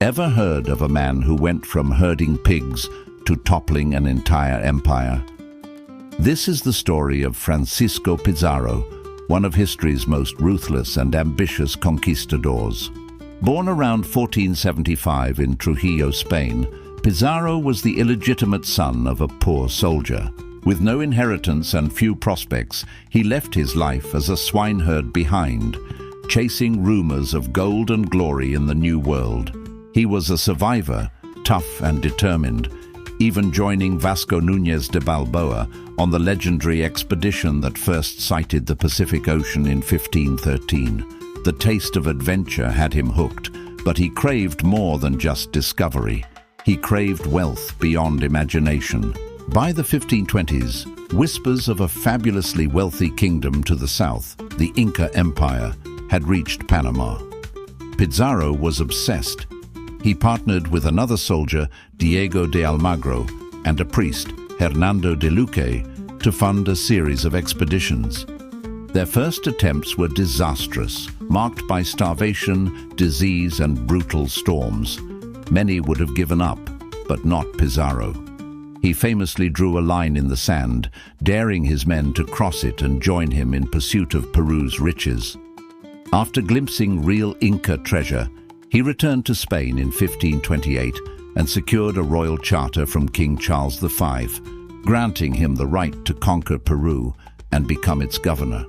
Ever heard of a man who went from herding pigs to toppling an entire empire? This is the story of Francisco Pizarro, one of history's most ruthless and ambitious conquistadors. Born around 1475 in Trujillo, Spain, Pizarro was the illegitimate son of a poor soldier. With no inheritance and few prospects, he left his life as a swineherd behind, chasing rumors of gold and glory in the New World. He was a survivor, tough and determined, even joining Vasco Núñez de Balboa on the legendary expedition that first sighted the Pacific Ocean in 1513. The taste of adventure had him hooked, but he craved more than just discovery. He craved wealth beyond imagination. By the 1520s, whispers of a fabulously wealthy kingdom to the south, the Inca Empire, had reached Panama. Pizarro was obsessed. He partnered with another soldier, Diego de Almagro, and a priest, Hernando de Luque, to fund a series of expeditions. Their first attempts were disastrous, marked by starvation, disease, and brutal storms. Many would have given up, but not Pizarro. He famously drew a line in the sand, daring his men to cross it and join him in pursuit of Peru's riches. After glimpsing real Inca treasure, he returned to Spain in 1528 and secured a royal charter from King Charles V, granting him the right to conquer Peru and become its governor.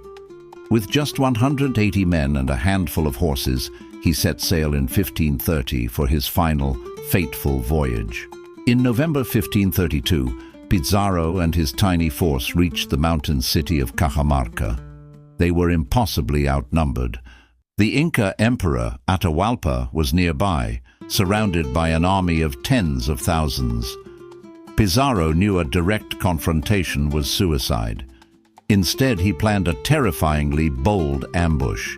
With just 180 men and a handful of horses, he set sail in 1530 for his final, fateful voyage. In November 1532, Pizarro and his tiny force reached the mountain city of Cajamarca. They were impossibly outnumbered. The Inca emperor, Atahualpa, was nearby, surrounded by an army of tens of thousands. Pizarro knew a direct confrontation was suicide. Instead, he planned a terrifyingly bold ambush.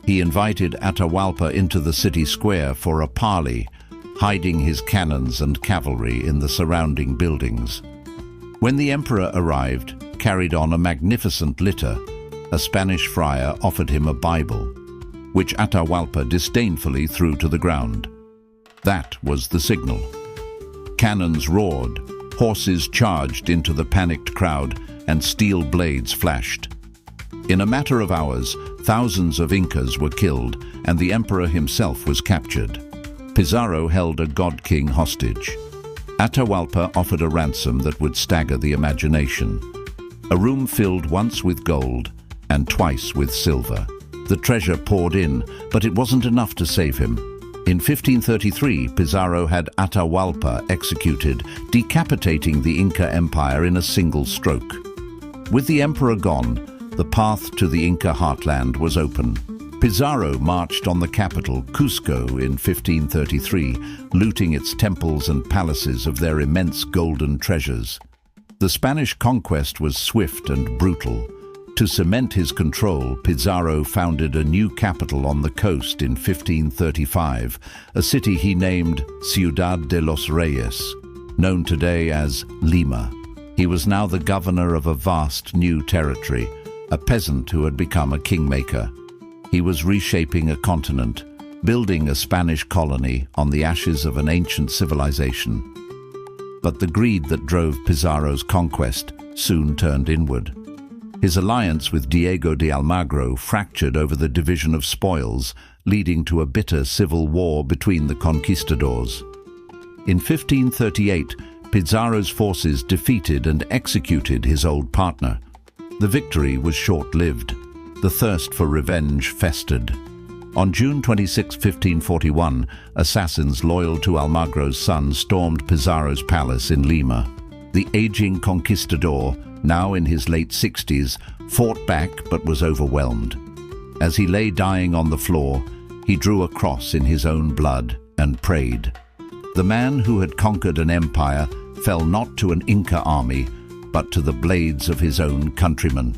He invited Atahualpa into the city square for a parley, hiding his cannons and cavalry in the surrounding buildings. When the emperor arrived, carried on a magnificent litter, a Spanish friar offered him a Bible, which Atahualpa disdainfully threw to the ground. That was the signal. Cannons roared, horses charged into the panicked crowd, and steel blades flashed. In a matter of hours, thousands of Incas were killed, and the emperor himself was captured. Pizarro held a god-king hostage. Atahualpa offered a ransom that would stagger the imagination. A room filled once with gold and twice with silver. The treasure poured in, but it wasn't enough to save him. In 1533, Pizarro had Atahualpa executed, decapitating the Inca Empire in a single stroke. With the emperor gone, the path to the Inca heartland was open. Pizarro marched on the capital, Cusco, in 1533, looting its temples and palaces of their immense golden treasures. The Spanish conquest was swift and brutal. To cement his control, Pizarro founded a new capital on the coast in 1535, a city he named Ciudad de los Reyes, known today as Lima. He was now the governor of a vast new territory, a peasant who had become a kingmaker. He was reshaping a continent, building a Spanish colony on the ashes of an ancient civilization. But the greed that drove Pizarro's conquest soon turned inward. His alliance with Diego de Almagro fractured over the division of spoils, leading to a bitter civil war between the conquistadors. In 1538, Pizarro's forces defeated and executed his old partner. The victory was short-lived. The thirst for revenge festered. On June 26, 1541, assassins loyal to Almagro's son stormed Pizarro's palace in Lima. The aging conquistador, now in his late 60s, fought back but was overwhelmed. As he lay dying on the floor, he drew a cross in his own blood and prayed. The man who had conquered an empire fell not to an Inca army, but to the blades of his own countrymen.